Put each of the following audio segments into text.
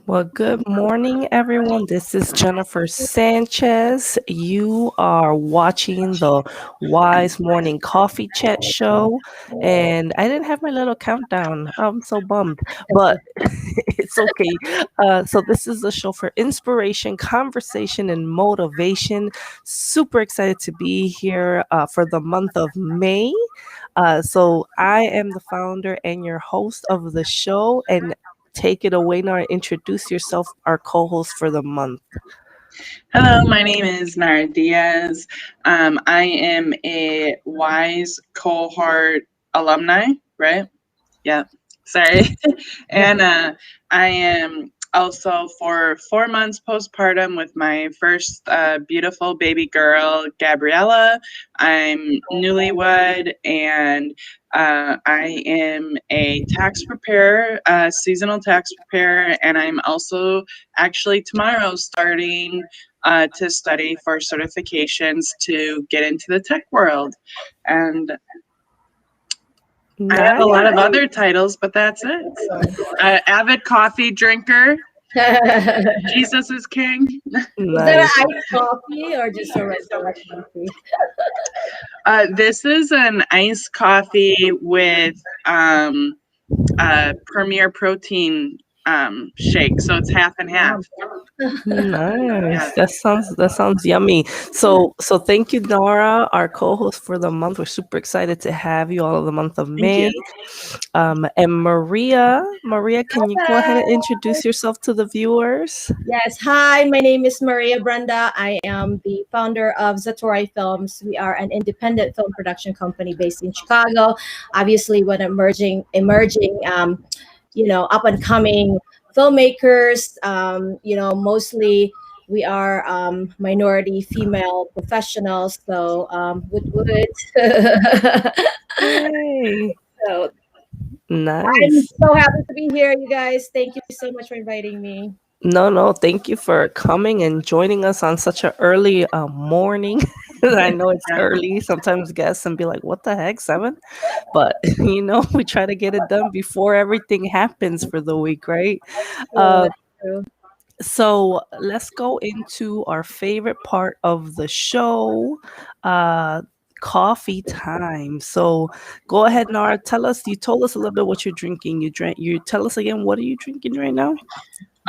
Well, good morning, everyone. This is Jennifer Sanchez. You are watching the Wise Morning Coffee Chat Show, and I didn't have my little countdown. I'm so bummed, but it's okay. So, this is a show for inspiration, conversation, and motivation. Super excited to be here for the month of May. So, I am the founder and your host of the show, and take it away, Nara. Introduce yourself, our co-host for the month. Hello, my name is Nara Diaz. I am a WISE cohort alumni, right? Yeah, sorry. and I am also for 4 months postpartum with my first beautiful baby girl, Gabriella. I'm newlywed and I am a tax preparer, seasonal tax preparer, and I'm also actually tomorrow starting to study for certifications to get into the tech world. And I have a Nice. lot of other titles, but that's it. So, avid coffee drinker. Jesus is king. Is that an Nice. iced coffee or just a regular coffee? This is an iced coffee with Premier Protein shake, so it's half and half. Yeah. Nice. That sounds yummy. So thank you, Nora, our co-host for the month. We're super excited to have you all of the month of Thank May. you. And Maria, can you go ahead and introduce yourself to the viewers? Yes. Hi, my name is Maria Brenda. I am the founder of Zatori Films. We are an independent film production company based in Chicago. Obviously, when emerging, up and coming filmmakers. Mostly we are minority female professionals. So, would. Yay. So I'm Nice. so happy to be here, you guys. Thank you so much for inviting me. No, thank you for coming and joining us on such an early morning. I know it's Yeah. early. Sometimes guests and be like, "What the heck, 7?" But we try to get it done before everything happens for the week, right? True, Uh, that's true. so let's go into our favorite part of the show, uh, coffee time. So go ahead, Nara. Tell us. You told us a little bit what you're drinking. You drank. You tell us again. What are you drinking right now?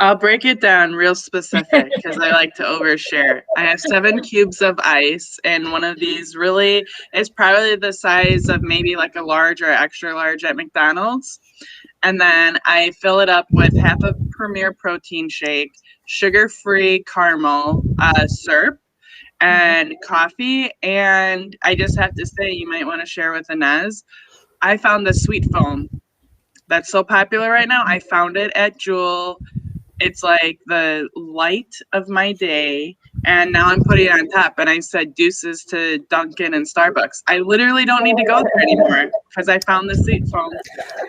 I'll break it down real specific because I like to overshare. I have 7 cubes of ice, and one of these really is probably the size of maybe like a large or extra large at McDonald's. And then I fill it up with half a Premier Protein shake, sugar-free caramel syrup, and coffee. And I just have to say, you might want to share with Inez. I found the sweet foam that's so popular right now. I found it at Jewel. It's like the light of my day. And now I'm putting it on top. And I said deuces to Dunkin' and Starbucks. I literally don't need to go there anymore because I found the sweet foam.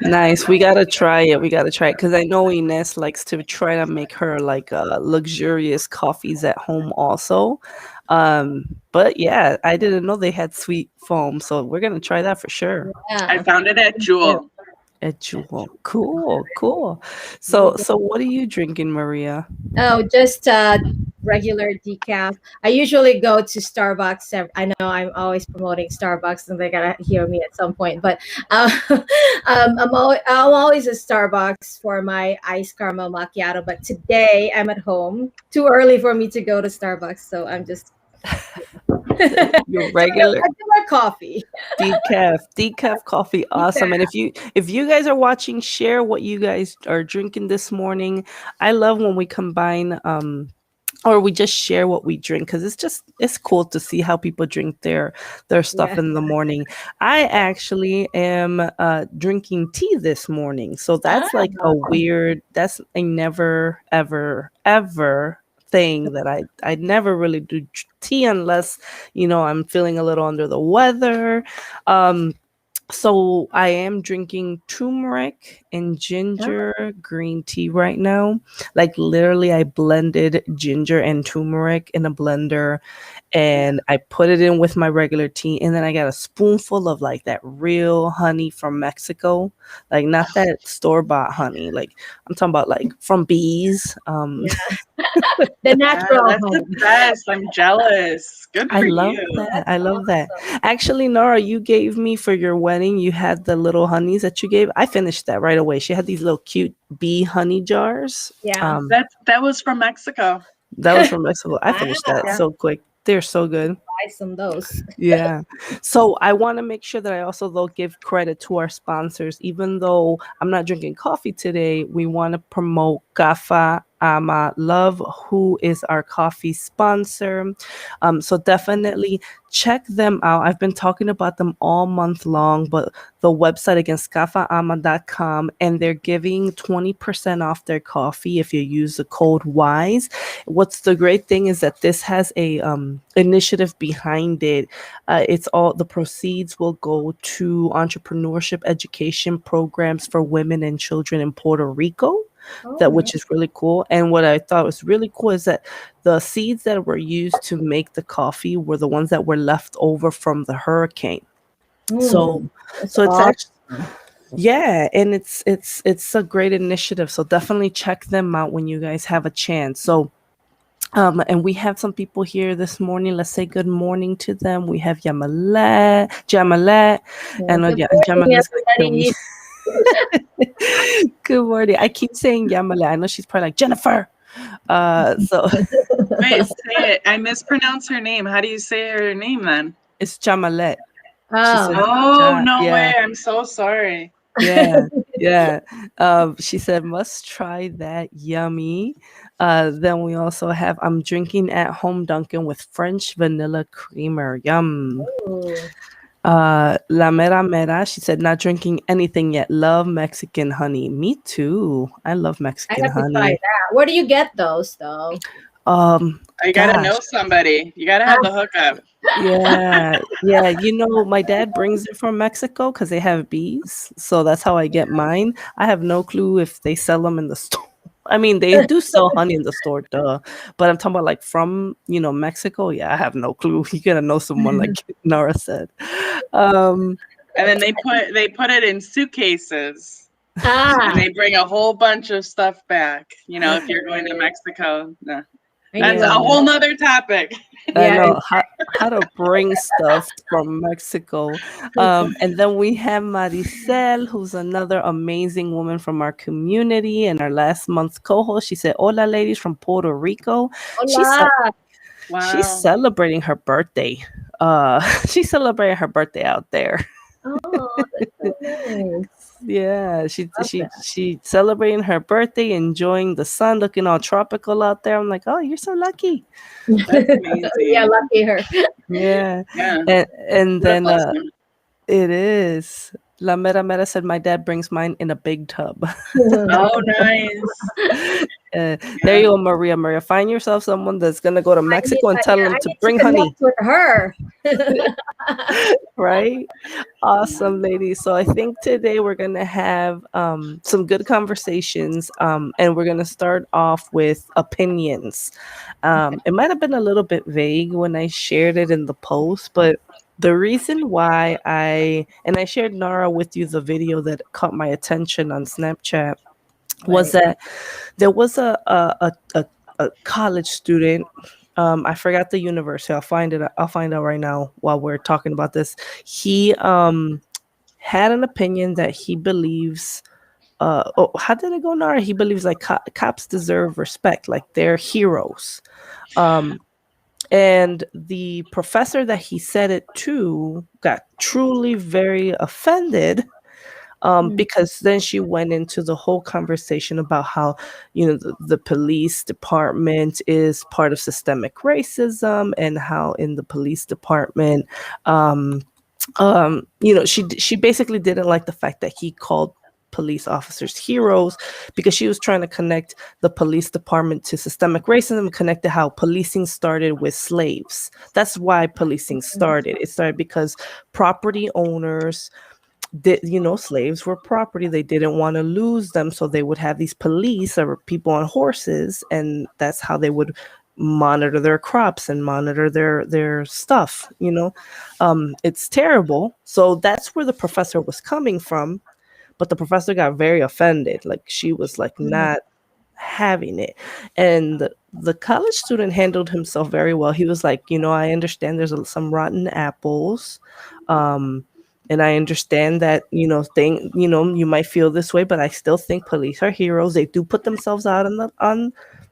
Nice. We gotta try it. We gotta try it because I know Ines likes to try to make her like luxurious coffees at home also. But yeah, I didn't know they had sweet foam, so we're gonna try that for sure. I Yeah. found it at Jewel. At Jewel. Cool. So what are you drinking, Maria? Oh, just regular decaf. I usually go to Starbucks. I know I'm always promoting Starbucks, and they gotta hear me at some point. But I'm always at Starbucks for my iced caramel macchiato. But today I'm at home. Too early for me to go to Starbucks, so I'm just Your just a regular regular coffee. decaf coffee, awesome. And if you guys are watching, share what you guys are drinking this morning. I love when we combine or we just share what we drink because it's cool to see how people drink their stuff Yeah. in the morning. I actually am drinking tea this morning, so Ah, that's like that's a never ever thing that I never really do tea unless I'm feeling a little under the weather. um So I am drinking turmeric and Oh, ginger green tea right now. Like literally I blended ginger and turmeric in a blender Yeah. and I put it in with my regular tea, and then I got a spoonful of like that real honey from Mexico. Like not that store-bought honey. Like I'm talking about like from bees. yeah. The Yeah, natural that's the honey. best. I'm jealous. Good I for love you. that. That's I love that. awesome. Actually, Nora, you gave me for your wedding, you had the little honeys that you gave. I finished that right away. She had these little cute bee honey jars. Yeah. That was from Mexico. That was from Mexico. I finished that Yeah. Wow. so quick. They're so good. Buy some those. Yeah. So I want to make sure that I also though give credit to our sponsors. Even though I'm not drinking coffee today, we want to promote Gafa Ama Love, who is our coffee sponsor. So definitely check them out. I've been talking about them all month long, but the website again, scafaama.com, and they're giving 20% off their coffee if you use the code WISE. What's the great thing is that this has a initiative behind it. It's all the proceeds will go to entrepreneurship education programs for women and children in Puerto Rico. Oh, That nice. which is really cool. And what I thought was really cool is that the seeds that were used to make the coffee were the ones that were left over from the hurricane. So That's so it's actually awesome. yeah, and it's a great initiative. So definitely check them out when you guys have a chance. So and we have some people here this morning. Let's say good morning to them. We have Jamalet, Yeah, and good morning, Jamalet's like, can we? everybody. Good morning. I keep saying Yamalet. I know she's probably like Jennifer. So Wait, say it. I mispronounce her name. How do you say her name then? it's Jamalet. She Oh, says, Oh, no yeah, way. I'm so sorry. yeah, yeah. She said, must try that. Yummy. Then we also have, I'm drinking at home Dunkin' with French vanilla creamer. Yum. ooh. La Mera Mera, she said, not drinking anything yet. Love Mexican honey. Me too. I love I Mexican have to try honey. that. Where do you get those, though? You gotta Gosh. know somebody. You gotta Ah, have the hookup. Yeah, yeah. My dad brings it from Mexico because they have bees. So that's how I get mine. I have no clue if they sell them in the store. I mean, they do sell honey in the store, duh. But I'm talking about like from, Mexico. Yeah, I have no clue. You gotta know someone like Nara said. Um, And then they put it in suitcases and ah, they bring a whole bunch of stuff back. If you're going to Mexico. No. I That's knew a yeah. that. whole nother topic. I Yeah. know how to bring stuff from Mexico. And then we have Maricel, who's another amazing woman from our community and our last month's co-host. She said, "Hola, ladies from Puerto Rico." She's Hola. she's Wow. celebrating her birthday. She's celebrating her birthday out there. Oh, that's so nice. Yeah, she Love she that. she celebrating her birthday, enjoying the sun, looking all tropical out there. I'm like, oh, you're so lucky. That's Yeah, amazing. lucky her. Yeah, Yeah. and What a then blessing. it is. La Mera Mera said my dad brings mine in a big tub. Oh, nice. There Yeah. you go, Maria. Maria, find yourself someone that's gonna go to Mexico and tell Yeah, them I to need to bring connect honey, with her. right? Awesome, ladies. So I think today we're gonna have some good conversations, and we're gonna start off with opinions. It might have been a little bit vague when I shared it in the post, but the reason why I shared Nara with you the video that caught my attention on Snapchat was Right. that there was a college student. I forgot the university. I'll find it. I'll find out right now while we're talking about this. He had an opinion that he believes. Oh, how did it go, Nara? He believes like cops deserve respect, like they're heroes. Um, and the professor that he said it to got truly very offended, Mm. because then she went into the whole conversation about how, the police department is part of systemic racism, and how in the police department, she basically didn't like the fact that he called police officers heroes, because she was trying to connect the police department to systemic racism, connect to how policing started with slaves. That's why policing started. It started because property owners slaves were property. They didn't want to lose them, so they would have these police or people on horses, and that's how they would monitor their crops and monitor their stuff. It's terrible. So that's where the professor was coming from, but the professor got very offended. Like, she was like not having it. And the college student handled himself very well. He was like, I understand there's some rotten apples. Um, and I understand that, you might feel this way, but I still think police are heroes. They do put themselves out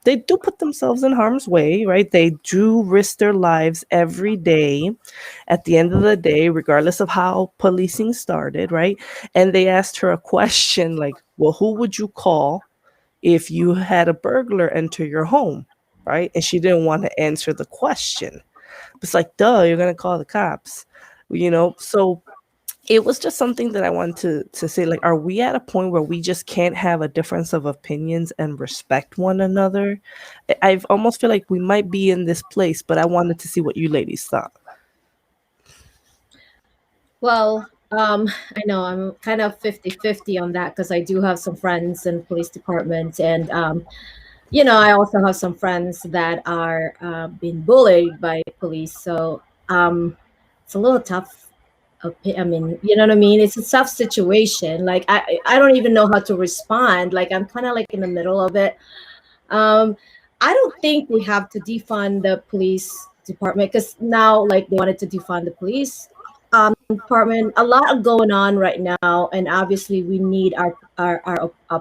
they do put themselves in harm's way, right? They do risk their lives every day at the end of the day, regardless of how policing started, right? And they asked her a question like, well, who would you call if you had a burglar enter your home, right? And she didn't want to answer the question. It's like, duh, you're gonna call the cops, So it was just something that I wanted to say. Like, are we at a point where we just can't have a difference of opinions and respect one another? I've almost feel like we might be in this place, but I wanted to see what you ladies thought. Well, I know I'm kind of 50-50 on that because I do have some friends in police departments, and I also have some friends that are being bullied by police. So it's a little tough. I mean, you know what I mean? It's a tough situation. Like I don't even know how to respond. Like I'm kind of like in the middle of it. Um, I don't think we have to defund the police department because now, like, they wanted to defund the police department. A lot going on right now, and obviously, we need our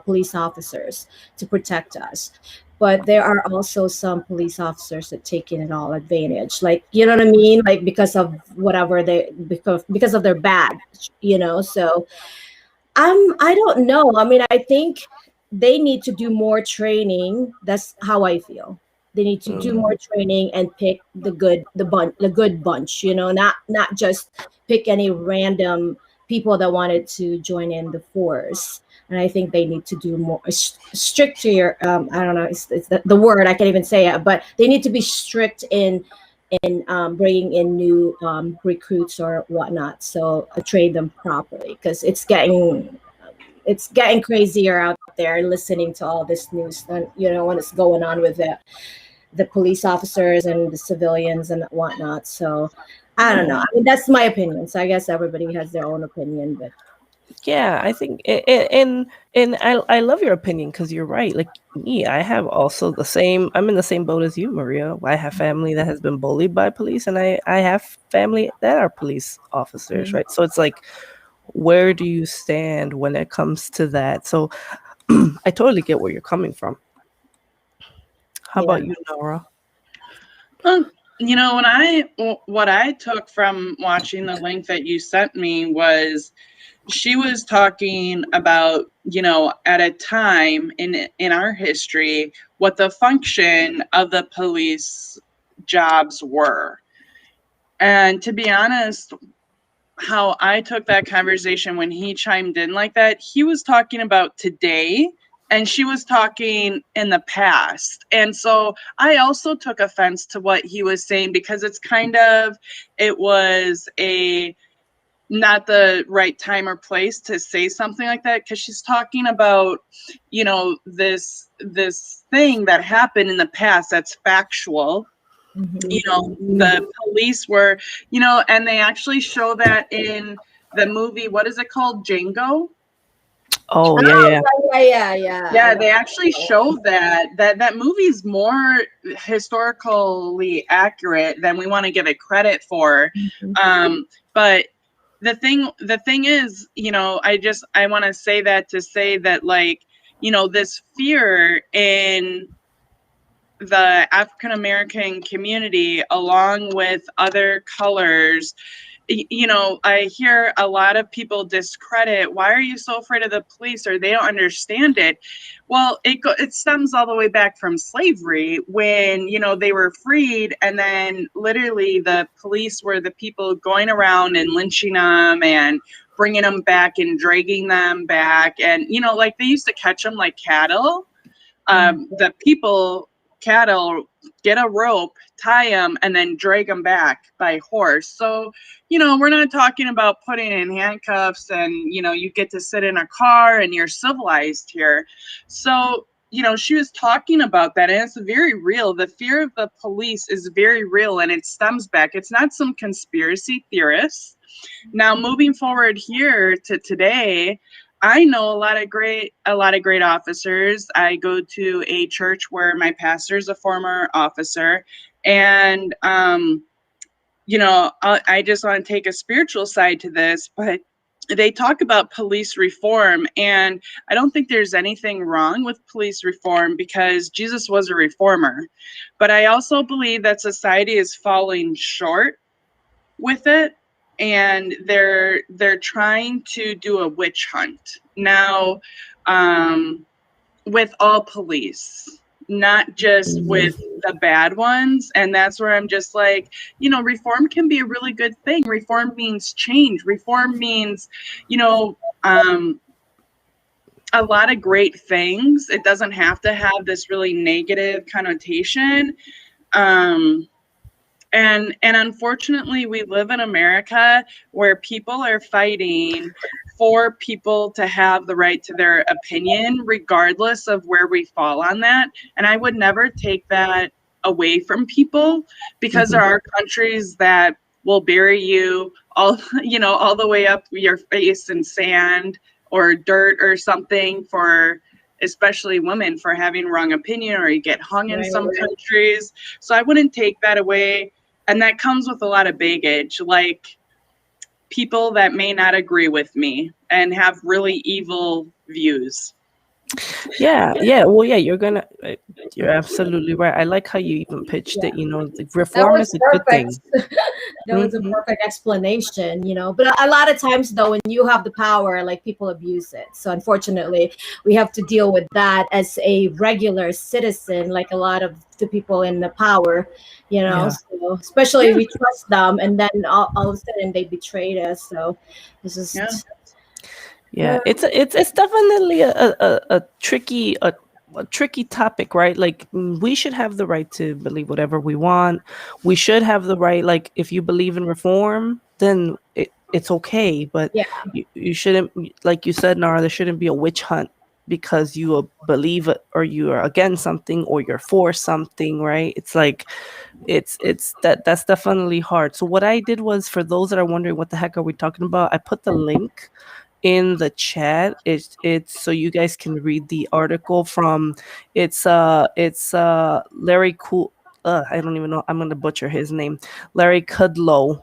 police officers to protect us. But there are also some police officers that taking it all advantage, like you know what I mean, like because of whatever because of their badge, So I don't know. I mean, I think they need to do more training. That's how I feel. They need to do Mm. more training and pick the good bunch, not just pick any random people that wanted to join in the force. And I think they need to do more stricter. I don't know, it's the word I can't even say it, but they need to be strict in bringing in new recruits or whatnot. So train them properly because it's getting crazier out there. Listening to all this news, and when it's going on with the police officers and the civilians and whatnot. So I don't know. I mean, that's my opinion. So I guess everybody has their own opinion, but Yeah, I think, and I love your opinion because you're right. Like me, I have also the same. I'm in the same boat as you, Maria. I have family that has been bullied by police, and I have family that are police officers, mm, right? So it's like, where do you stand when it comes to that? So I totally get where you're coming from. How yeah. about you, Nora? Well, what I took from watching the link that you sent me was she was talking about, at a time in our history, what the function of the police jobs were. And to be honest, how I took that conversation when he chimed in like that, he was talking about today and she was talking in the past. And so I also took offense to what he was saying because it was not the right time or place to say something like that because she's talking about this thing that happened in the past that's factual. Mhm. The police were, and they actually show that in the movie. What is it called? Django. Oh, yeah, Oh, yeah. yeah. I Yeah, love they actually that. show that movie's more historically accurate than we want to give it credit for. Mhm. But the thing is, I want to say that to say that, like, this fear in the African American community, along with other colors, I hear a lot of people discredit, why are you so afraid of the police, or they don't understand it. Well, it stems all the way back from slavery when, they were freed, and then literally the police were the people going around and lynching them and bringing them back and dragging them back. And, like, they used to catch them like cattle. The people cattle, get a rope, tie them, and then drag them back by horse. So, we're not talking about putting in handcuffs and, you get to sit in a car and you're civilized here. So, she was talking about that, and it's very real. The fear of the police is very real, and it stems back. It's not some conspiracy theorists. Now, moving forward here to today, I know a lot of great officers. I go to a church where my pastor is a former officer, and I just want to take a spiritual side to this, but they talk about police reform, and I don't think there's anything wrong with police reform because Jesus was a reformer. But I also believe that society is falling short with it, and they're trying to do a witch hunt now, with all police, not just with the bad ones. And that's where I'm just like, reform can be a really good thing. Reform means change. Reform means, a lot of great things. It doesn't have to have this really negative connotation. And unfortunately, we live in America where people are fighting for people to have the right to their opinion, regardless of where we fall on that. And I would never take that away from people, because there are countries that will bury you all the way up your face in sand or dirt or something, for especially women, for having wrong opinion, or you get hung in some countries. So I wouldn't take that away. And that comes with a lot of baggage, like people that may not agree with me and have really evil views. Yeah. Well, yeah, you're absolutely right. I like how you even pitched it. The That reform was is a good thing. perfect. That was a perfect explanation, But a lot of times, though, when you have the power, like, people abuse it. So unfortunately, we have to deal with that as a regular citizen, like a lot of the people in the power, Yeah. So especially we trust them, and then all of a sudden they betrayed us. So it's just Yeah, it's definitely a tricky topic, right? Like, we should have the right to believe whatever we want. We should have the right, like, if you believe in reform, then it's okay. But yeah, you shouldn't, like you said, Nara, there shouldn't be a witch hunt because you believe it, or you are against something, or you're for something, right? It's like that's definitely hard. So what I did was, for those that are wondering what the heck are we talking about, I put the link in the chat. It's so you guys can read the article from, it's Larry Cool. I don't even know. I'm gonna butcher his name, Larry Kudlow.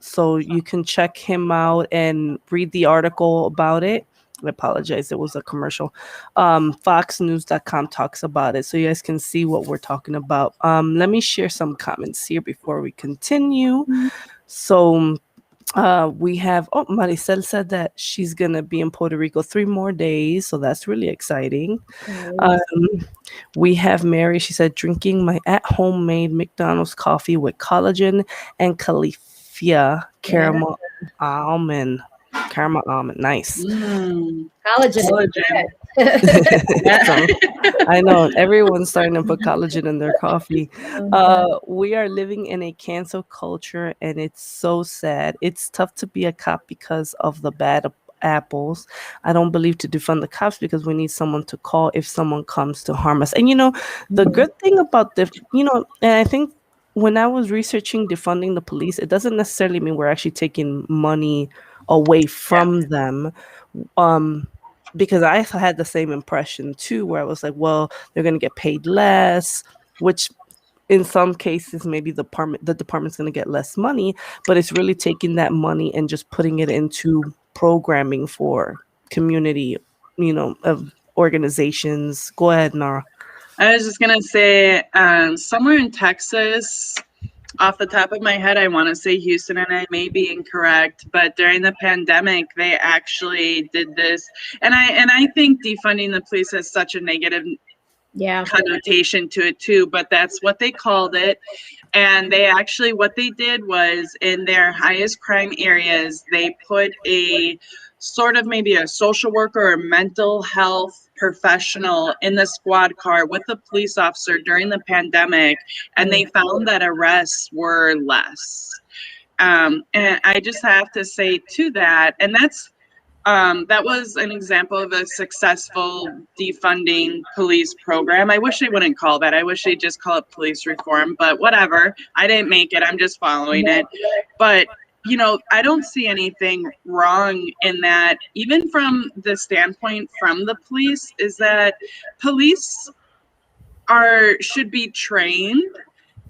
So you can check him out and read the article about it. I apologize, it was a commercial. Foxnews.com talks about it, so you guys can see what we're talking about. Let me share some comments here before we continue. So we have, Maricel said that she's gonna be in Puerto Rico 3 more days, so that's really exciting. Um, we have Mary. She said, drinking my at-home made McDonald's coffee with collagen and califia caramel almond. Caramel almond, nice. collagen. So, I know everyone's starting to put collagen in their coffee. We are living in a cancel culture, and it's so sad. It's tough to be a cop because of the bad apples. I don't believe to defund the cops because we need someone to call if someone comes to harm us. And the good thing about and I think when I was researching defunding the police, it doesn't necessarily mean we're actually taking money away from them. Because I had the same impression too, where I was like, well, they're going to get paid less, which in some cases maybe the department's going to get less money, but it's really taking that money and just putting it into programming for community, of organizations. Go ahead, Nara. I was just gonna say, somewhere in Texas, off the top of my head, I want to say Houston, and I may be incorrect, but during the pandemic, they actually did this. And I think defunding the police has such a negative connotation to it too, but that's what they called it. And they actually, what they did was, in their highest crime areas, they put a sort of maybe a social worker or mental health professional in the squad car with a police officer during the pandemic, and they found that arrests were less. And I just have to say to that, and that was an example of a successful defunding police program. I wish they wouldn't call that. I wish they'd just call it police reform, but whatever. I didn't make it. I'm just following it. But, you know, I don't see anything wrong in that, even from the standpoint from the police, is that police should be trained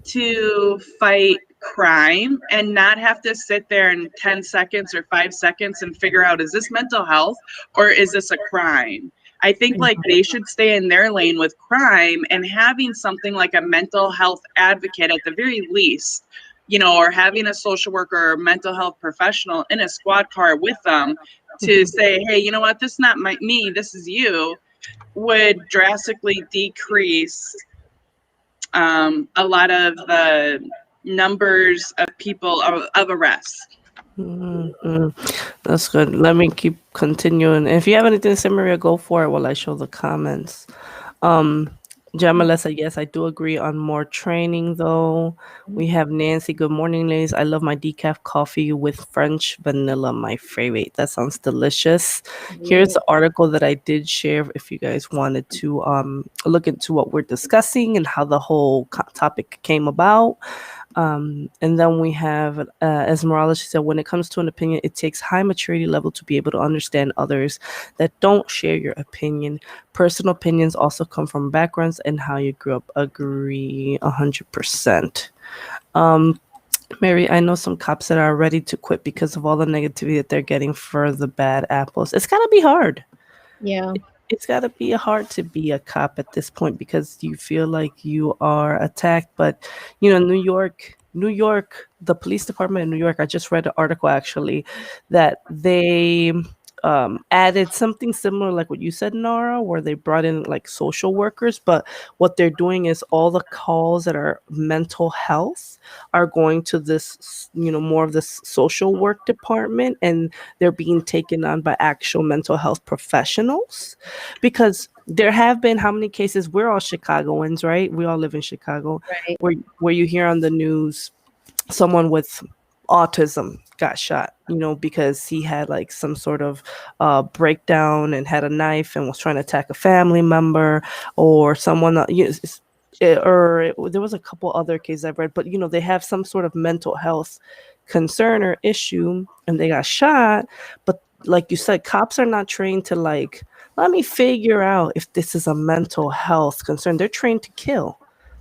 to fight crime and not have to sit there in 10 seconds or 5 seconds and figure out, is this mental health or is this a crime? I think like they should stay in their lane with crime, and having something like a mental health advocate at the very least, you know, or having a social worker or mental health professional in a squad car with them to say, hey, you know what, this is not me, this is you, would drastically decrease a lot of the numbers of people of arrests. Mhm. That's good. Let me keep continuing. If you have anything to say, Maria, go for it while I show the comments. Um, Jamila said, yes, I do agree on more training, though. We have Nancy. Good morning, ladies. I love my decaf coffee with French vanilla, my favorite. That sounds delicious. Here's the article that I did share if you guys wanted to look into what we're discussing and how the whole topic came about. And then we have Esmeralda. She said, when it comes to an opinion, it takes high maturity level to be able to understand others that don't share your opinion. Personal opinions also come from backgrounds and how you grew up. Agree 100%. Mary, I know some cops that are ready to quit because of all the negativity that they're getting for the bad apples. It's gotta be hard. Yeah. It's got to be hard to be a cop at this point because you feel like you are attacked. But, you know, New York, the police department in New York, I just read an article actually that they added something similar like what you said, Nara, where they brought in like social workers. But what they're doing is all the calls that are mental health are going to this, you know, more of this social work department, and they're being taken on by actual mental health professionals. Because there have been how many cases? We're all Chicagoans, right? We all live in Chicago, Right. where you hear on the news someone with autism got shot, you know, because he had like some sort of breakdown and had a knife and was trying to attack a family member, or someone you know, there was a couple other cases I've read, but you know, they have some sort of mental health concern or issue and they got shot. But like you said, cops are not trained to like, let me figure out if this is a mental health concern. They're trained to kill.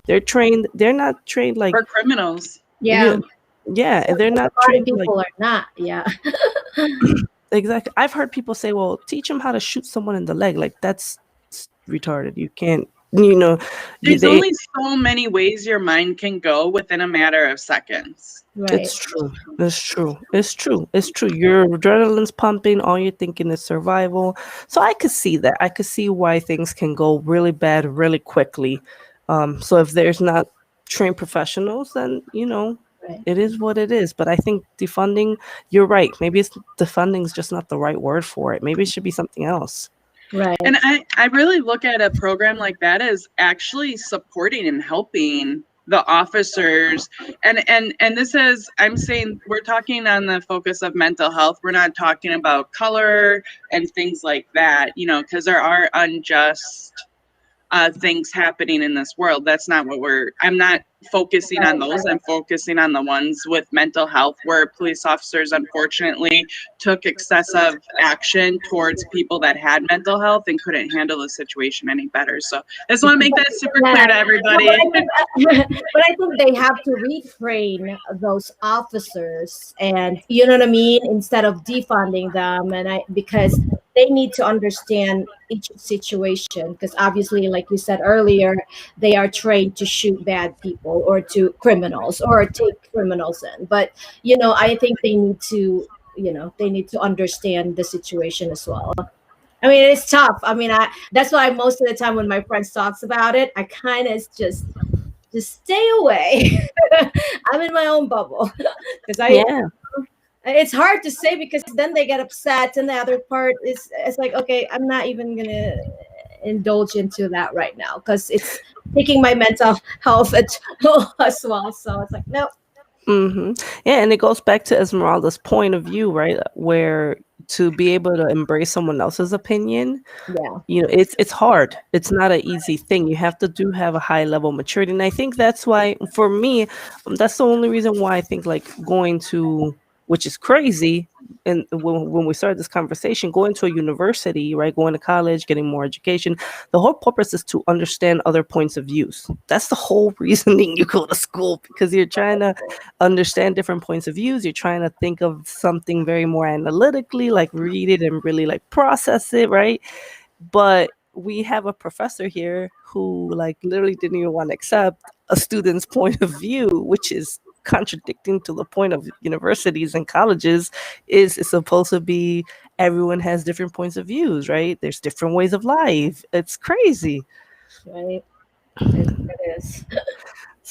They're not trained like, For criminals. yeah, Yeah. yeah, So they're a not lot of trained like, people are not. Yeah. exactly. I've heard people say, well, teach them how to shoot someone in the leg. Like that's retarded. You can't, you know, There's they, only so many ways your mind can go within a matter of seconds. Right. it's true. It's true. It's true. It's true. Your adrenaline's pumping. All you're thinking is survival. So I could see that. I could see why things can go really bad really quickly. So if there's not trained professionals, then you know Right. it is what it is. But I think defunding. You're right. Maybe it's defunding is just not the right word for it. Maybe it should be something else. Right. And I really look at a program like that as actually supporting and helping the officers. And this is, I'm saying, we're talking on the focus of mental health. We're not talking about color and things like that, you know, because there are unjust things happening in this world. That's not what I'm not focusing on those. I'm focusing on the ones with mental health where police officers unfortunately took excessive action towards people that had mental health and couldn't handle the situation any better. So I just want to make that super clear Yeah. to No, everybody. but I think they have to retrain those officers, and you know what I mean, instead of defunding them, and because they need to understand each situation, because obviously, like you said earlier, they are trained to shoot bad people or to criminals or take criminals in. But you know, I think they need to, they need to understand the situation as well. I mean, it's tough. I mean, that's why most of the time when my friends talks about it, I kind of just stay away. I'm in my own bubble because Yeah. it's hard to say because then they get upset, and the other part is it's like, okay, I'm not even gonna indulge into that right now because it's taking my mental health as well. So it's like, no. Yeah, and it goes back to Esmeralda's point of view, right? Where to be able to embrace someone else's opinion, Yeah. it's hard. It's not an easy thing. You have to do have a high level of maturity, and I think that's why, for me, that's the only reason why I think like going to, which is crazy. And when we started this conversation, going to a university, right, going to college, getting more education, the whole purpose is to understand other points of views. That's the whole reasoning you go to school, because you're trying to understand different points of views. You're trying to think of something very more analytically, like read it and really like process it, right? But we have a professor here who like literally didn't even want to accept a student's point of view, which is contradicting to the point of universities and colleges. Is supposed to be everyone has different points of views, right? There's different ways of life. It's crazy. Right. It is.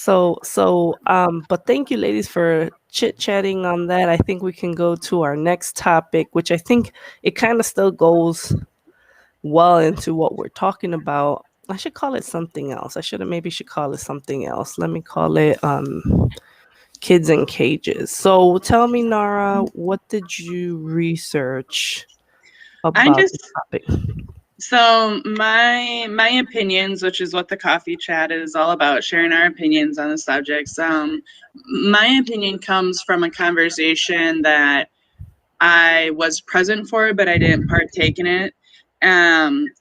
But thank you, ladies, for chit chatting on that. I think we can go to our next topic, which I think it kind of still goes well into what we're talking about. I should call it something else. I should call it something else. Let me call it kids in cages. So tell me, Nara, what did you research I about just this topic? So my opinions, which is what the coffee chat is all about, sharing our opinions on the subjects. My opinion comes from a conversation that I was present for, but I didn't partake in it.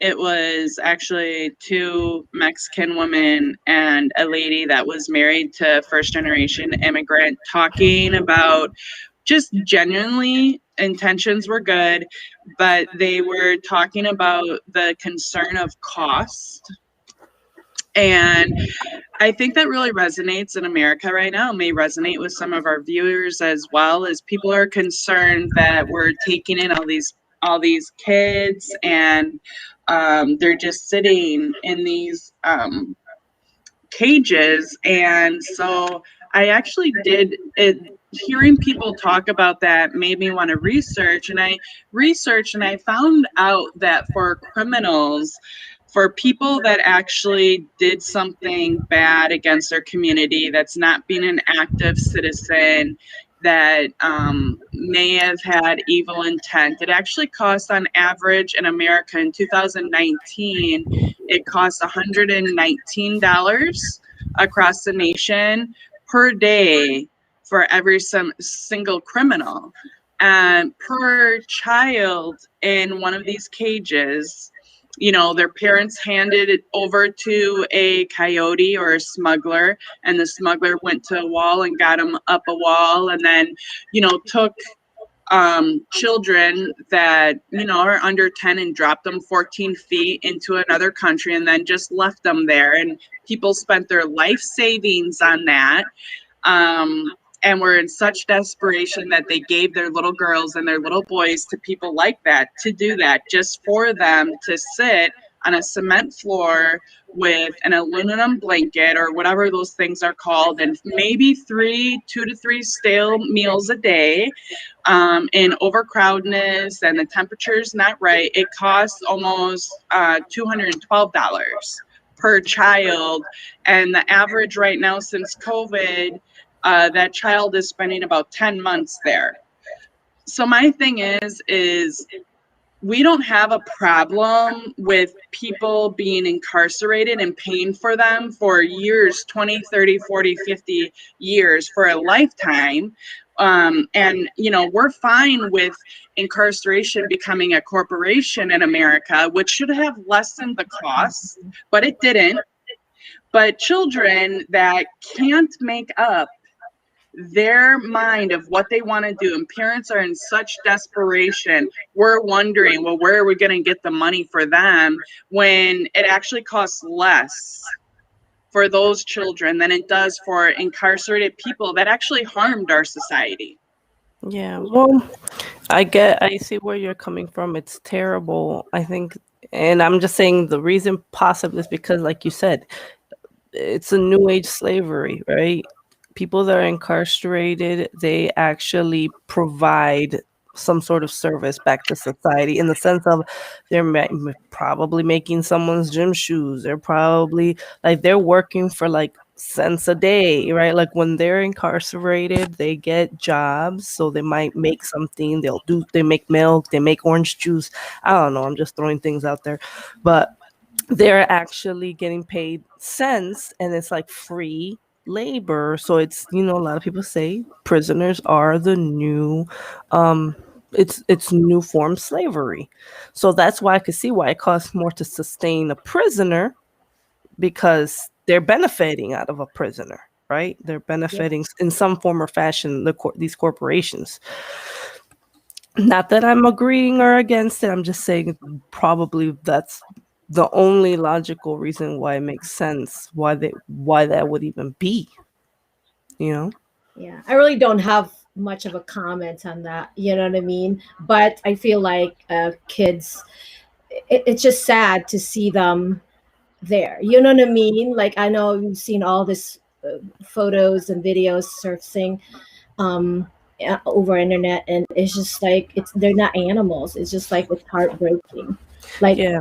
It was actually two Mexican women and a lady that was married to first generation immigrant talking about just genuinely intentions were good, but they were talking about the concern of cost. And I think that really resonates in America right now, may resonate with some of our viewers as well, as people are concerned that we're taking in all these kids, and they're just sitting in these cages. And so I actually did it. Hearing people talk about that made me want to research, and I researched and I found out that for criminals, for people that actually did something bad against their community, that's not being an active citizen, that may have had evil intent, it actually costs on average in America in 2019, it costs $119 across the nation per day for every single criminal. And per child in one of these cages, their parents handed it over to a coyote or a smuggler, and the smuggler went to a wall and got them up a wall, and then, took children that are under 10 and dropped them 14 feet into another country and then just left them there, and people spent their life savings on that, and were in such desperation that they gave their little girls and their little boys to people like that to do that, just for them to sit on a cement floor with an aluminum blanket or whatever those things are called, and maybe 2 to 3 stale meals a day, in overcrowdedness, and the temperature's not right. It costs almost $212 per child. And the average right now since COVID, that child is spending about 10 months there. So my thing is we don't have a problem with people being incarcerated and paying for them for years, 20, 30, 40, 50 years, for a lifetime. And, we're fine with incarceration becoming a corporation in America, which should have lessened the costs, but it didn't. But children that can't make up their mind of what they want to do, and parents are in such desperation, we're wondering, well, where are we going to get the money for them, when it actually costs less for those children than it does for incarcerated people that actually harmed our society. Yeah, well, I see where you're coming from. It's terrible, I think. And I'm just saying the reason possibly is because, like you said, it's a new age slavery, right? People that are incarcerated, they actually provide some sort of service back to society, in the sense of they're probably making someone's gym shoes. They're probably like they're working for like cents a day, right? Like when they're incarcerated, they get jobs, so they might make something. They make milk, they make orange juice. I don't know. I'm just throwing things out there, but they're actually getting paid cents, and it's like free labor. So it's, a lot of people say prisoners are the new, um it's new form slavery. So that's why I could see why it costs more to sustain a prisoner, because they're benefiting out of a prisoner, right? They're Yeah. benefiting in some form or fashion, these corporations. Not that I'm agreeing or against it. I'm just saying probably that's the only logical reason why it makes sense, why that would even be, you know? Yeah, I really don't have much of a comment on that. You know what I mean? But I feel like kids, it's just sad to see them there. You know what I mean? Like I know you've seen all this photos and videos surfacing over internet, and it's just like they're not animals. It's just like it's heartbreaking. Like Yeah,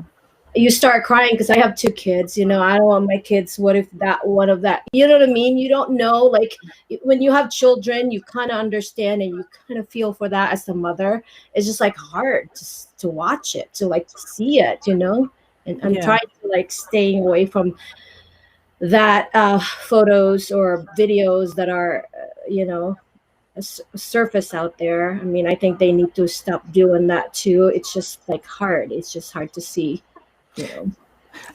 you start crying because I have two kids. I don't want my kids. What if that one of that? You know what I mean? You don't know. Like when you have children, you kind of understand and you kind of feel for that as a mother. It's just like hard to watch it, to like see it. And I'm yeah, trying to like staying away from that photos or videos that are surface out there. I mean, I think they need to stop doing that too. It's just like hard. It's just hard to see. You know.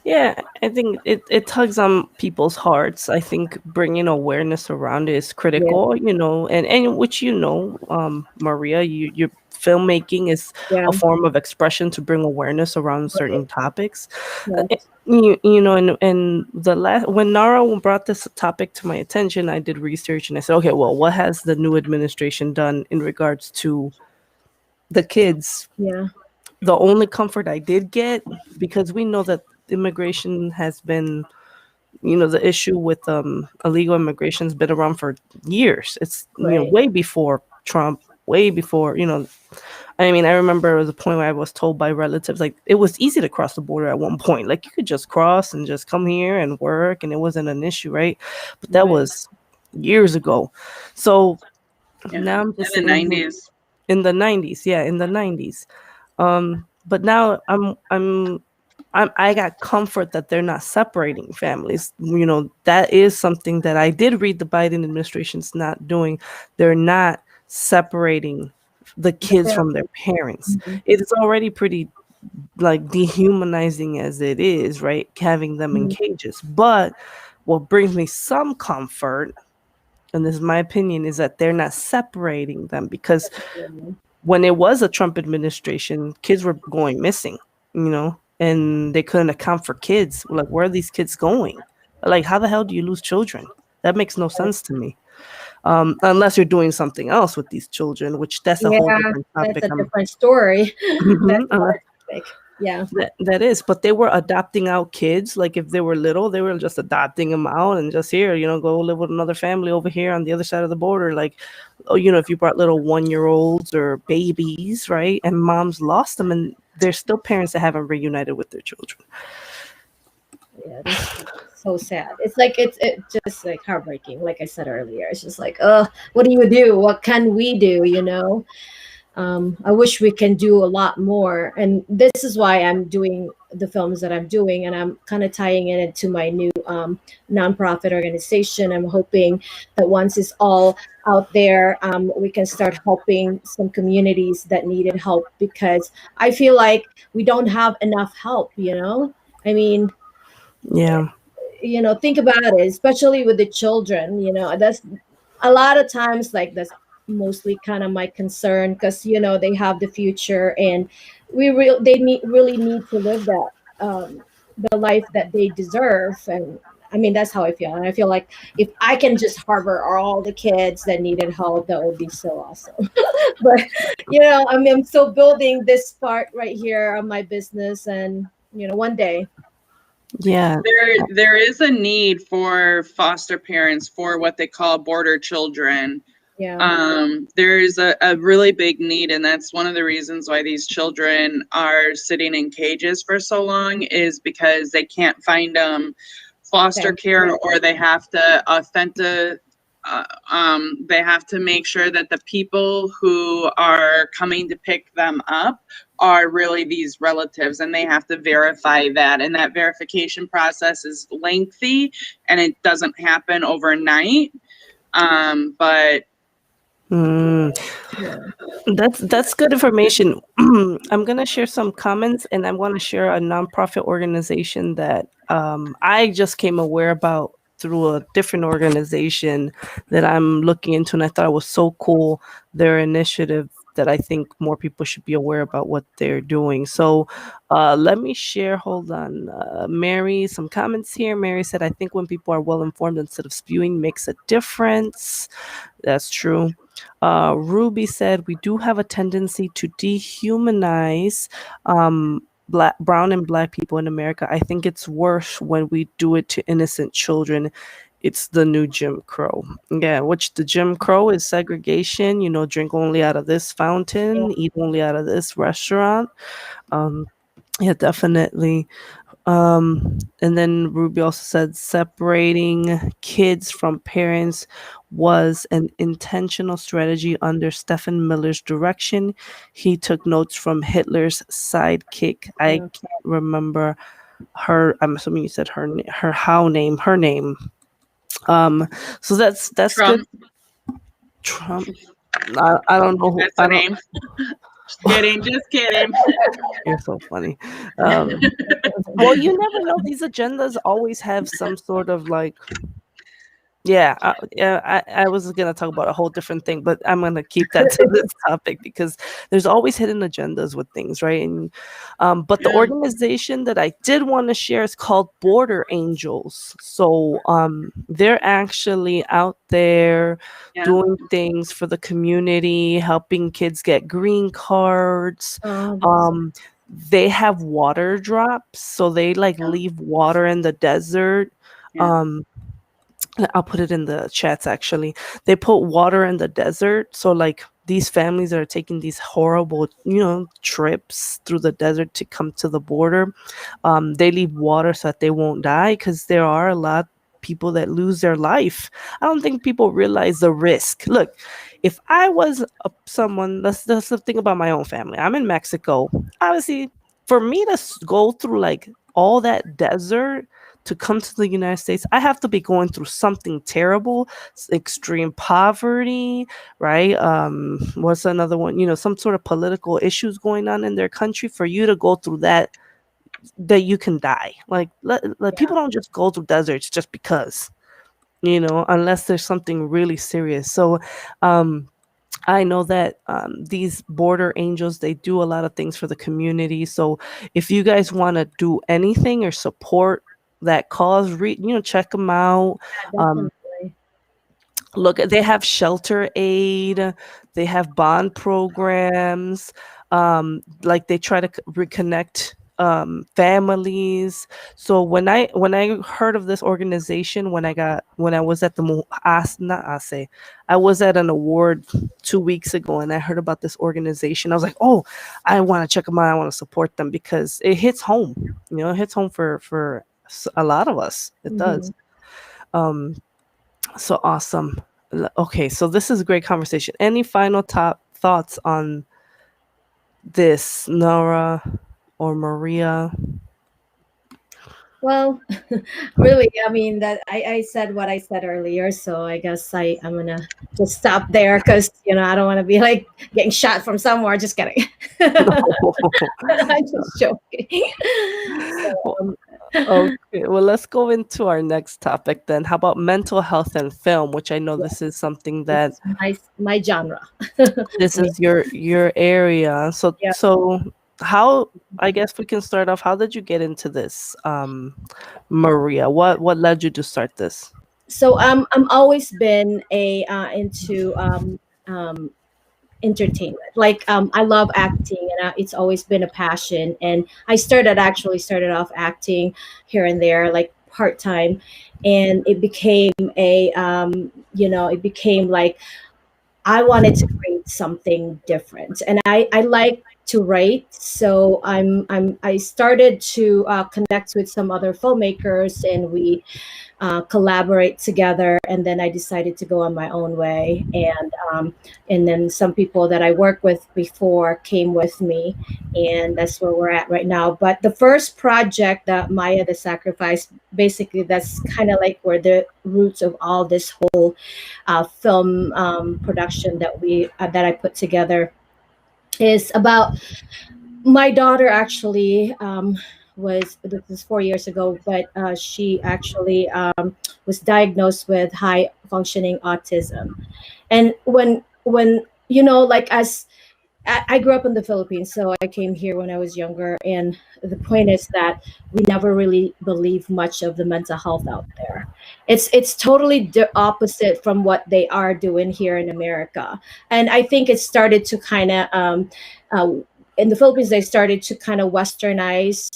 yeah. I think it tugs on people's hearts. I think bringing awareness around it is Yeah. critical, and which, Maria, your filmmaking is Yeah. a form of expression to bring awareness around Right. certain topics. Yes. And the last when Nara brought this topic to my attention, I did research and I said, okay, well, what has the new administration done in regards to the kids? Yeah. The only comfort I did get, because we know that immigration has been, the issue with illegal immigration has been around for years. It's, Right. way before Trump, way before, I mean, I remember there was a point where I was told by relatives, like, it was easy to cross the border at one point. Like, you could just cross and just come here and work, and it wasn't an issue, right? But that Right. was years ago. So Yeah, now I'm in just the saying, '90s. in the 90s, yeah, in the 90s. But now I got comfort that they're not separating families. That is something that I did read the Biden administration's not doing. They're not separating the The kids from their family. parents. Mhm. It is already pretty like dehumanizing as it is, right? Having them in Mhm. cages. But what brings me some comfort, and this is my opinion, is that they're not separating them, because Yeah. when it was a Trump administration, kids were going missing, and they couldn't account for kids. Like, where are these kids going? Like, how the hell do you lose children? That makes no sense to me. Unless you're doing something else with these children, which that's a whole Yeah, different that's topic. a different story. Mhm, That's another topic. Yeah. that is, but they were adopting out kids. Like, if they were little, they were just adopting them out and just here, go live with another family over here on the other side of the border. Like, oh, if you brought little 1 year olds or babies, right, and moms lost them, and there's still parents that haven't reunited with their children. Yeah, that's so sad. It's like it just like heartbreaking. Like I said earlier, it's just like, oh, what do you do? What can we do? I wish we can do a lot more, and this is why I'm doing the films that I'm doing, and I'm kind of tying it into my new nonprofit organization. I'm hoping that once it's all out there, we can start helping some communities that needed help, because I feel like we don't have enough help. I mean, Yeah, think about it, especially with the children. That's a lot of times, like, that's mostly kind of my concern, because they have the future, and they really need to live that, the life that they deserve. And I mean, that's how I feel, and I feel like if I can just harbor all the kids that needed help, that would be so awesome. But I mean, I'm still building this part right here on my business, and one day. yeah, There is a need for foster parents for what they call border children. Yeah. There's a really big need, and that's one of the reasons why these children are sitting in cages for so long, is because they can't find foster Family. care, or they have to they have to make sure that the people who are coming to pick them up are really these relatives, and they have to verify that, and that verification process is lengthy, and it doesn't happen overnight. But Mm. Yeah. That's good information. I'm gonna share some comments, and I'm gonna share a nonprofit organization that I just came aware about through a different organization that I'm looking into, and I thought it was so cool. Their initiative that I think more people should be aware about what they're doing. So, let me share. Hold on, Mary. Some comments here. Mary said, "I think when people are well informed instead of spewing makes a difference." That's true. Ruby said, "We do have a tendency to dehumanize brown and black people in America. I think it's worse when we do it to innocent children. It's the new Jim Crow." Yeah, which the Jim Crow is segregation, drink only out of this fountain, eat only out of this restaurant. Um, yeah, definitely. And then Ruby also said separating kids from parents was an intentional strategy under Stephen Miller's direction. He took notes from Hitler's sidekick. I Yeah. can't remember her. I'm assuming you said her name. Um, so that's good. Trump, Trump. I don't know who. that's the I don't. name. Just kidding, just kidding. You're so funny. Um, well, you never know. These agendas always have some sort of like. Yeah, I was gonna talk about a whole different thing, but I'm gonna keep that to this topic because there's always hidden agendas with things, right? And but the Yeah, organization that I did want to share is called Border Angels. So they're actually out there yeah, doing things for the community, helping kids get green cards. Oh, that's Um, they have water drops, so they like yeah, leave water in the desert. yeah, Um, I'll put it in the chats actually. They put water in the desert. So like these families that are taking these horrible, trips through the desert to come to the border, they leave water so that they won't die because there are a lot people that lose their life. I don't think people realize the risk. Look, if I was someone, let's think about my own family. I'm in Mexico. Obviously, for me to go through like all that desert to come to the United States, I have to be going through something terrible, extreme poverty, right? What's another one? Some sort of political issues going on in their country for you to go through that you can die. Like, yeah. people don't just go through deserts just because, unless there's something really serious. So, um, I know that these border angels, they do a lot of things for the community. So if you guys want to do anything or support that cause, check them out. Um, Definitely. Look, they have shelter aid, they have bond programs, like they try to reconnect families. So when I heard of this organization, when I was at the not Ase, I was at an award 2 weeks ago, and I heard about this organization. I was like, oh, I want to check them out. I want to support them because it hits home. It hits home for a lot of us. It Hmm. does. Um, so awesome. Okay, so this is a great conversation. Any final top thoughts on this, Nora or Maria? Well, really, I mean that I said what I said earlier, so I guess I'm gonna just stop there because I don't want to be like getting shot from somewhere. Just kidding. I'm just joking. Well, So, okay, well, let's go into our next topic then. How about mental health and film, which I know yeah, this is something that it's my genre. this Me- is your area. So yeah. so how, I guess we can start off. How did you get into this, Maria? What led you to start this? So I'm always been a into um, entertainment. Like I love acting, and it's always been a passion. And I started off acting here and there, like part time, and it became a it became like I wanted to create something different, and I like to write. So I started to connect with some other filmmakers, and we collaborate together. And then I decided to go on my own way. And then some people that I worked with before came with me, and that's where we're at right now. But the first project, that Maya the Sacrifice, basically that's kind of like where the roots of all this whole film production that I put together is about. My daughter actually this was 4 years ago, but she actually was diagnosed with high functioning autism. And when like, as I grew up in the Philippines, so I came here when I was younger. And the point is that we never really believe much of the mental health out there. It's totally the opposite from what they are doing here in America. And I think it started to kind of uh, in the Philippines, they started to kind of westernize,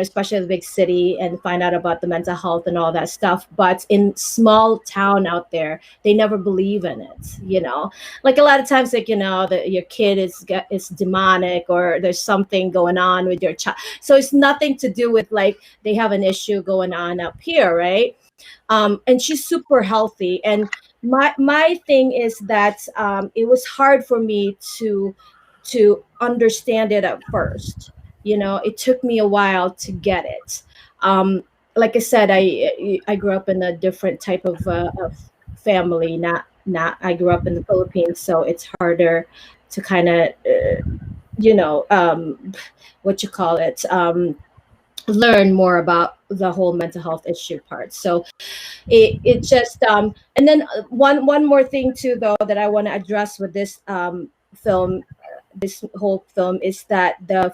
especially the big city, and find out about the mental health and all that stuff. But in small town out there, they never believe in it. Like a lot of times, like, that your kid is demonic, or there's something going on with your child. So it's nothing to do with, like, they have an issue going on up here, right? And she's super healthy. And my thing is that it was hard for me to understand it at first. It took me a while to get it. um, like I said, I grew up in a different type of family. Not I grew up in the Philippines, so it's harder to kind of you know um, what you call it, learn more about the whole mental health issue part. So it just and then one more thing too, though, that I want to address with this film, this whole film, is that the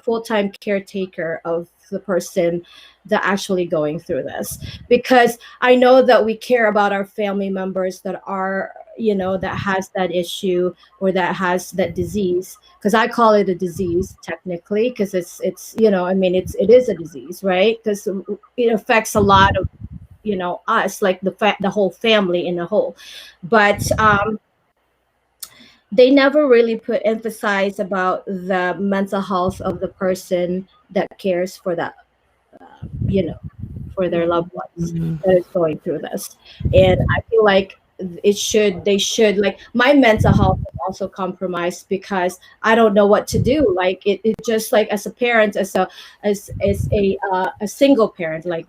full-time caretaker of the person that actually going through this. Because I know that we care about our family members that are, that has that issue, or that has that disease. Because I call it a disease technically, because it's I mean, it is a disease, right? Because it affects a lot of, us, like the whole family in a whole. But they never really put emphasize about the mental health of the person that cares for that, you know for their loved ones Mhm. that is going through this. And I feel like they should, like, my mental health is also compromised, because I don't know what to do. Like, it just, like, as a parent, as a single parent, like,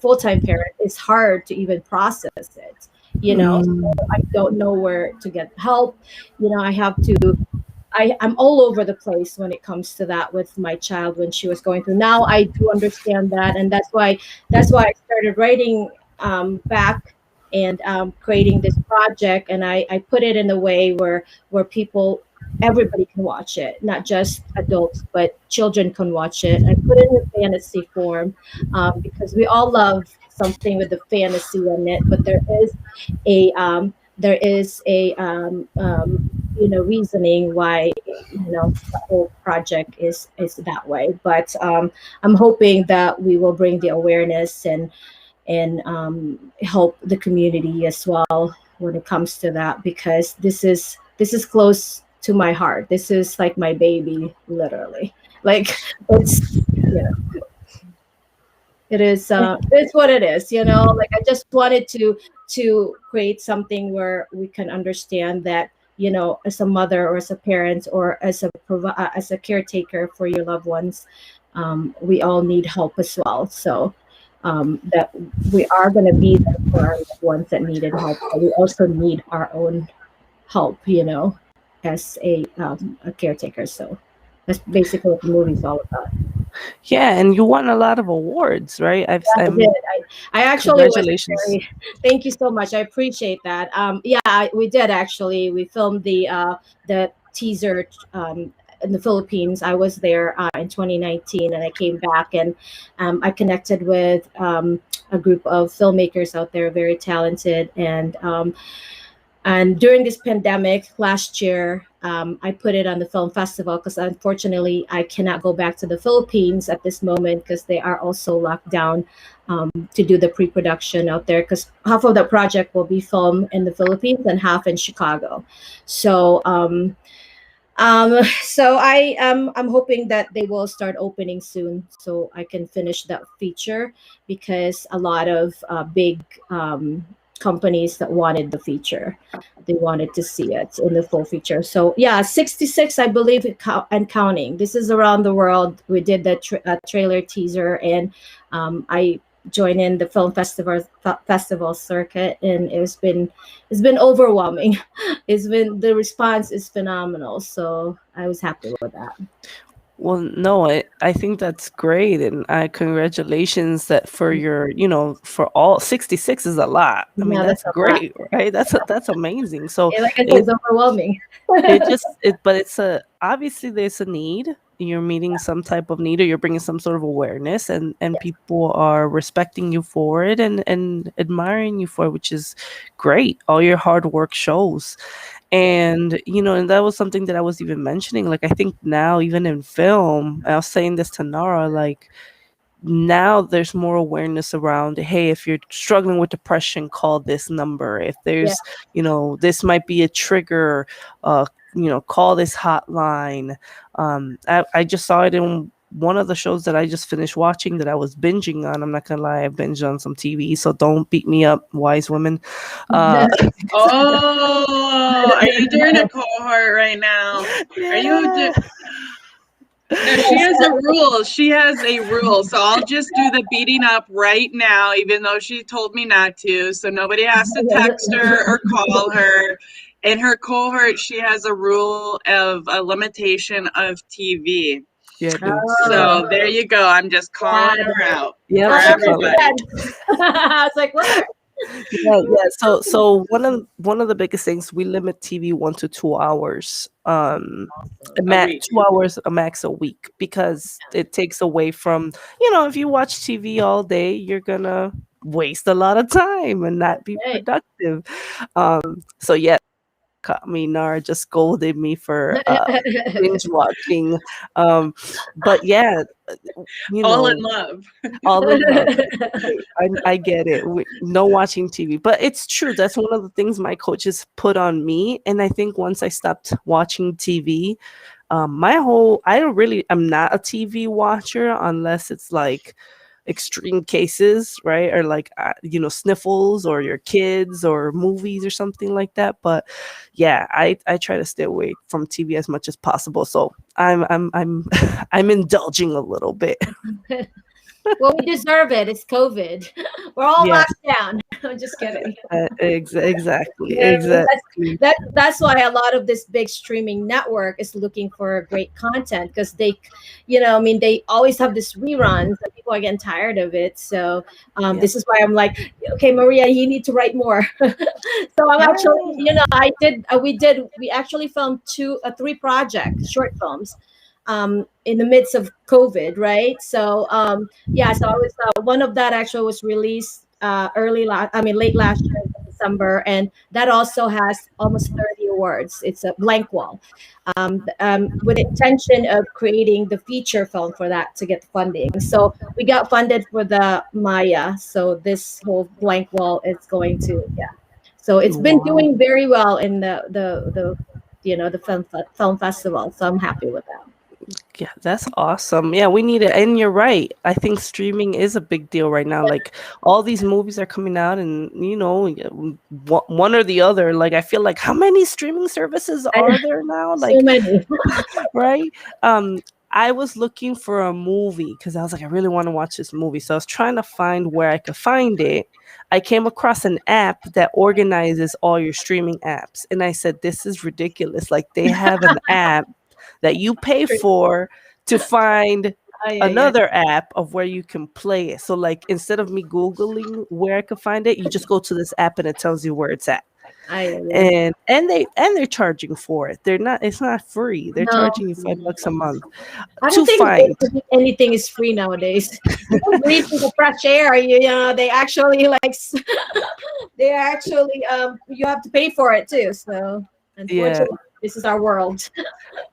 full-time parent, it's hard to even process it. So Mm. I don't know where to get help. I have to I'm all over the place when it comes to that with my child when she was going through. Now I do understand that, and that's why I started writing back, and creating this project. And I put it in a way where everybody can watch it, not just adults, but children can watch it. I put it in fantasy form, because we all love something with the fantasy in it, but there is a reasoning why the whole project is that way. But I'm hoping that we will bring the awareness, and help the community as well when it comes to that, because this is close to my heart. This is like my baby, literally. Like, it's you know it's what it is. Like, I just wanted to create something where we can understand that, as a mother, or as a parent, or as a caretaker for your loved ones, we all need help as well. So that we are going to be there for our loved ones that needed help, but we also need our own help, as a caretaker. So that's basically what the movie's all about. Yeah, and you won a lot of awards, right? I did. I actually was Congratulations. very. Thank you so much. I appreciate that. Yeah, we did actually. We filmed the teaser in the Philippines. I was there in 2019, and I came back, and I connected with a group of filmmakers out there, very talented. And And during this pandemic last year, I put it on the film festival because unfortunately I cannot go back to the Philippines at this moment because they are also locked down to do the pre-production out there because half of the project will be filmed in the Philippines and half in Chicago. So so I'm hoping that they will start opening soon, so I can finish that feature because a lot of big companies that wanted the feature, they wanted to see it in the full feature. So yeah, 66, I believe, and counting. This is around the world. We did the trailer teaser, and I joined in the film festival circuit, and it's been overwhelming. It's been the response is phenomenal, so I was happy with that. Well, no, I think that's great, and I congratulations that for your, for all 66 is a lot. I mean, Yeah, that's that's a lot. great, right? That's amazing. So Yeah, like I said, it it's overwhelming. it just but it's a obviously there's a need. You're meeting some type of need, or you're bringing some sort of awareness, and Yes, people are respecting you for it and admiring you for it, which is great. All your hard work shows. yes, And and that was something that I was even mentioning, like I think now even in film, I was saying this to Nara, like now there's more awareness around, hey, if you're struggling with depression, call this number. If yeah. there's this might be a trigger, uh call this hotline. I just saw it in one of the shows that I just finished watching that I was binging on. I'm not gonna lie, I binged on some TV, so don't beat me up, wise women. uh Oh, are you doing a cohort right now? Are you? yeah. No, she Yes, has a rule. She has a rule. So I'll just do the beating up right now, even though she told me not to. So nobody has to text her or call her. In her cohort, she has a rule of a limitation of TV. Yeah, I do. Yeah. oh, So there you go. I'm just got calling her it. out Yep, for No, she that called. makes everybody. sense. I was like, what? Yeah. So one of the biggest things, we limit TV 1 to 2 hours. A week. 2 hours a max a week, because it takes away from, if you watch TV all day, you're gonna waste a lot of time and not be Right. productive. So yeah, caught me. Nara just scolded me for binge watching. But yeah, you All in know, love. all in love. I get it. No watching TV, but it's true. That's one of the things my coaches put on me, and I think once I stopped watching TV, I don't really, I'm not a TV watcher unless it's like extreme cases, right? Or like sniffles, or your kids, or movies, or something like that. But yeah, I try to stay away from TV as much as possible. So I'm I'm indulging a little bit. Well, we deserve it. It's COVID. We're all Yes, locked down. I'm just kidding. exactly, Yeah, exactly. that's why a lot of this big streaming network is looking for great content because I mean, they always have this reruns and people are getting tired of it. So Yep. this is why I'm like, okay, Maria, you need to write more. So I'm actually, Yeah. we actually filmed three projects, short films, in the midst of COVID, right? So yeah, so I was one of that actually was released late last year in December, and that also has almost 30 awards. It's a blank wall, with the intention of creating the feature film for that to get funding. So we got funded for the Maya. So this whole blank wall is going to, yeah. So it's been Wow. doing very well in the film festival. So I'm happy with that. Yeah, that's awesome. Yeah, we need it. And you're right. I think streaming is a big deal right now. Like all these movies are coming out, and one or the other. Like I feel like, how many streaming services I know, are there now? so Like, many. right? I was looking for a movie because I was like, I really want to watch this movie. So I was trying to find where I could find it. I came across an app that organizes all your streaming apps. And I said, this is ridiculous. Like they have an app that you pay for to find Ay, ay, ay. another app of where you can play it. So like instead of me Googling where I could find it, you just go to this app and it tells you where it's at. Ay, ay, ay. And they're charging for it. It's not free. They're No, charging you $5 a month I don't to think find. anything is free nowadays. Even breathing the fresh air, they actually like they actually you have to pay for it too. So Yeah. unfortunately, this is our world.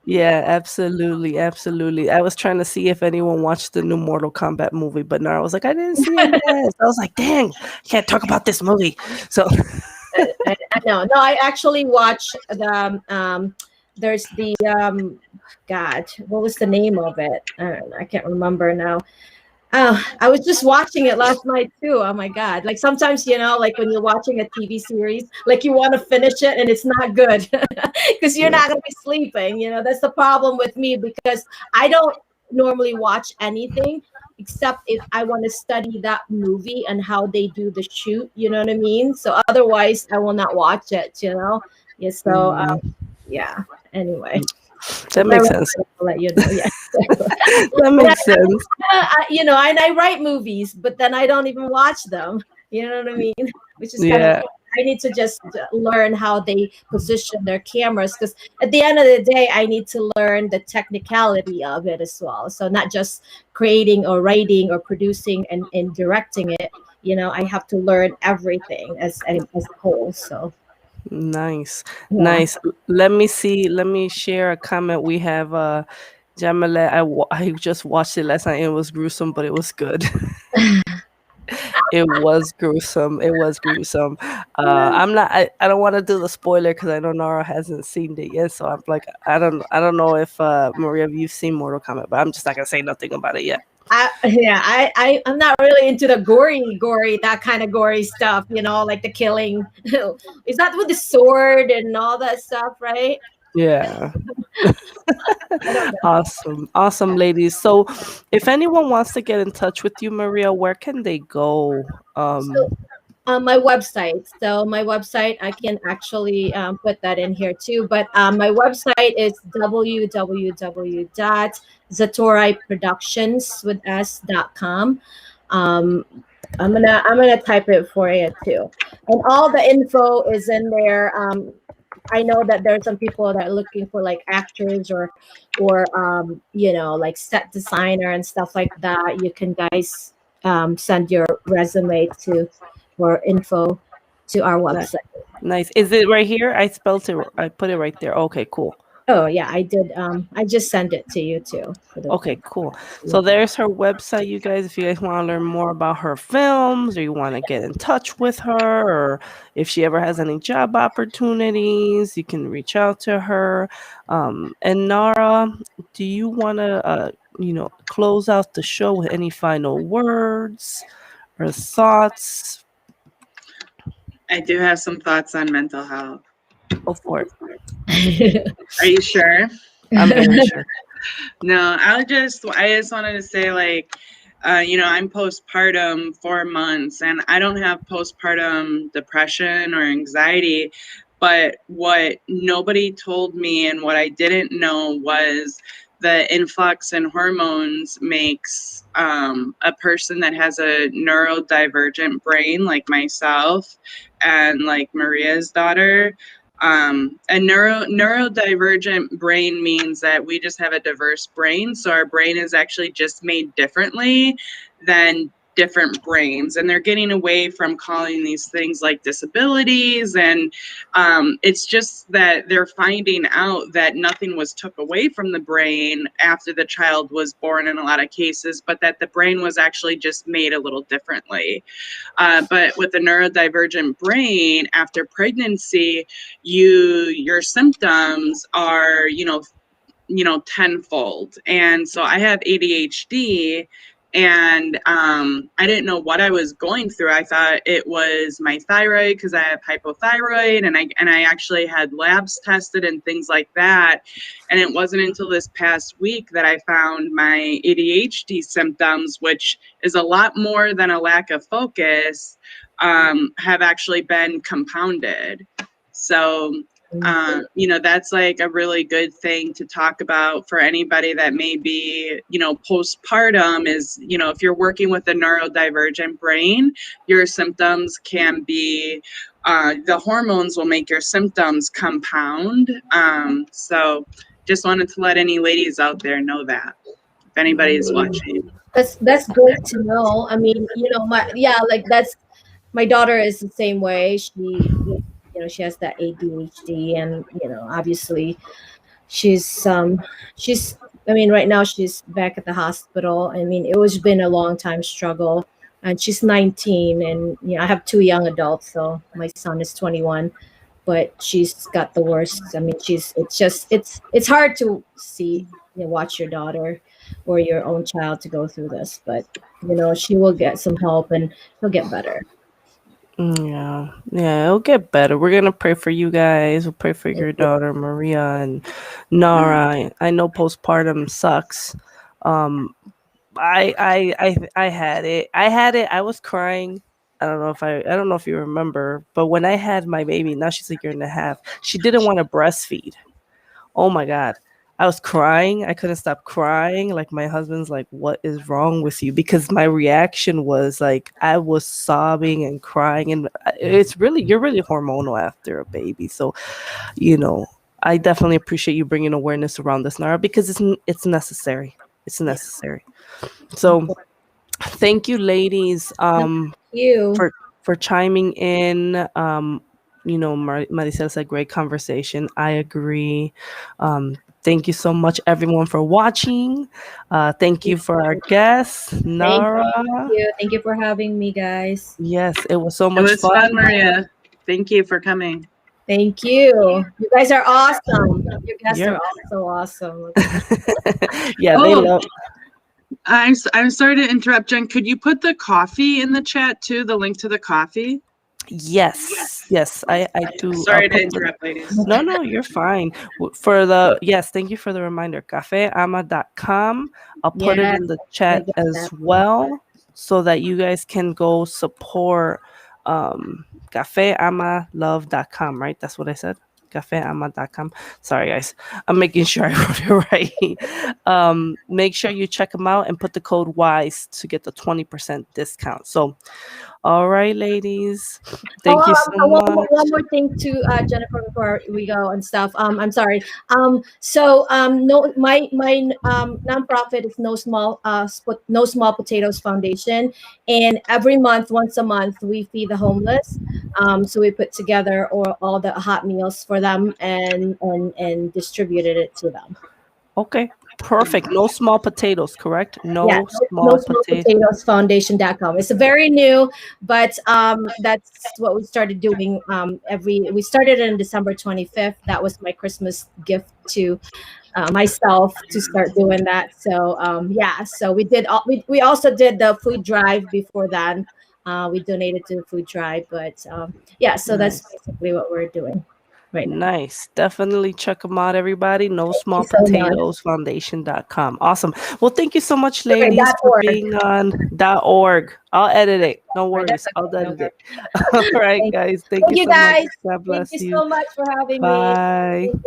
Yeah, absolutely, absolutely. I was trying to see if anyone watched the new Mortal Kombat movie, but Nara was like, I didn't see it yet. So I was like, dang, I can't talk about this movie. So I know. No, I actually watch the there's the God, what was the name of it? I can't remember now. Oh, I was just watching it last night too. Oh my God. Like sometimes, like when you're watching a TV series, like you want to finish it and it's not good because you're yeah. not going to be sleeping. That's the problem with me because I don't normally watch anything except if I want to study that movie and how they do the shoot. You know what I mean? So otherwise, I will not watch it. Yeah. So, Mm, yeah. Anyway, that if I makes watch sense. it, I'll let you know. Yeah. That And makes sense. and I write movies, but then I don't even watch them. You know what I mean? Which is kind of, Yeah. I need to just learn how they position their cameras because at the end of the day, I need to learn the technicality of it as well. So not just creating or writing or producing and directing it. I have to learn everything as a whole. So Nice. yeah. Nice. Let me see. Let me share a comment. We have Jamile. I just watched it last night. It was gruesome, but it was good. It was gruesome. It was gruesome. I'm not. I don't want to do the spoiler because I know Nara hasn't seen it yet. So I'm like, I don't know if Maria, if you've seen Mortal Kombat, but I'm just not gonna say nothing about it yet. I'm not really into the gory, that kind of gory stuff, like the killing. Is that with the sword and all that stuff, right? Yeah. I don't know. Awesome. Awesome, ladies. So if anyone wants to get in touch with you, Maria, where can they go? So my website. So my website, I can actually put that in here too. But my website is www.zatoriproductions with s.com. Um, I'm gonna type it for you too, and all the info is in there. I know that there are some people that are looking for like actors or like set designer and stuff like that. You can guys send your resume to or info to our Ni- website. Nice. Is it right here? I spelled it. I put it right there. Okay, cool. Oh yeah, I did. I just sent it to you too for the Okay, cool. So look at. there's her website, you guys. If you guys want to learn more about her films or you want to get in touch with her or if she ever has any job opportunities, you can reach out to her. And Nara, do you want to, close out the show with any final words or thoughts? I do have some thoughts on mental health. Go for it. Are you sure? I'm very sure. No, I just wanted to say, like, I'm postpartum 4 months, and I don't have postpartum depression or anxiety. But what nobody told me and what I didn't know was the influx in hormones makes a person that has a neurodivergent brain, like myself and like Maria's daughter. A neurodivergent brain means that we just have a diverse brain. So our brain is actually just made differently than different brains. And they're getting away from calling these things like disabilities. And it's just that they're finding out that nothing was took away from the brain after the child was born in a lot of cases, but that the brain was actually just made a little differently. But with the neurodivergent brain, after pregnancy, your symptoms are tenfold. And so I have ADHD, and I didn't know what I was going through. I thought it was my thyroid because I have hypothyroid, and I actually had labs tested and things like that. And it wasn't until this past week that I found my ADHD symptoms, which is a lot more than a lack of focus, have actually been compounded. So that's like a really good thing to talk about for anybody that may be, postpartum is, if you're working with a neurodivergent brain, your symptoms can be, the hormones will make your symptoms compound. So just wanted to let any ladies out there know that if anybody is watching. That's great to know. I mean, like that's my daughter is the same way. She has that ADHD, and obviously she's she's I mean, right now she's back at the hospital. I mean, it was been a long time struggle, and she's 19, and I have two young adults. So my son is 21, but she's got the worst. I mean, it's hard to see, watch your daughter or your own child to go through this, but she will get some help and she'll get better. Yeah, yeah, it'll get better. We're gonna pray for you guys. We'll pray for Thank your you. daughter Maria and Nara. I know postpartum sucks. Um, I had it. I had it. I was crying. I don't know if you remember, but when I had my baby, now she's a year and a half. She didn't want to breastfeed. Oh my God. I was crying. I couldn't stop crying. Like my husband's like, "What is wrong with you?" Because my reaction was like I was sobbing and crying, and you're really hormonal after a baby. So, you know, I definitely appreciate you bringing awareness around this, Nara, because it's necessary. It's Yeah. necessary. So, thank you, ladies. No, thank you. For chiming in. Maricel said great conversation. I agree. Thank you so much, everyone, for watching. Thank Thank you for our you. guest, Thank Nara. you. Thank you for having me, guys. Yes, it was so It much was fun. fun, Maria. Thank you for coming. Thank you. You guys are awesome. Your guests You're, are also awesome. yeah, they Oh, love. I'm sorry to interrupt, Jen. Could you put the coffee in the chat too? The link to the coffee. Yes, yes, I do. I'll Sorry to put the. interrupt, ladies. No, no, you're fine. For the yes, thank you for the reminder. Cafeama.com. I'll put it Yes, in the I chat get as that. well so that you guys can go support cafeamalove.com, right? That's what I said. Cafeama.com. Sorry guys. I'm making sure I wrote it right. Make sure you check them out and put the code WISE to get the 20% discount. So all right, ladies. Oh, Thank you so much. one more thing to Jennifer before we go and stuff. I'm sorry. No, my nonprofit is No Small Potatoes Foundation, and every month, once a month, we feed the homeless. So we put together all the hot meals for them and distributed it to them. Okay, perfect. No small potatoes, correct? Yeah, No no small small potato. potatoes foundation.com. It's a very new, but that's what we started doing. We started it on December 25th. That was my Christmas gift to myself to start doing that. So yeah, so we also did the food drive before then. We donated to the food drive, but yeah, so that's Nice. basically what we're doing right now. Nice. Definitely check them out, everybody. No Thank small you so much. potatoes foundation.com. Awesome. Well, thank you so much, Okay, ladies, for .org. being on .org. I'll edit it. No Right, that's worries. I'll okay. No edit worries. it. All right, Thank guys. Thank you you so much. guys. God Thank bless you you. so much for having me. Bye. Thank you.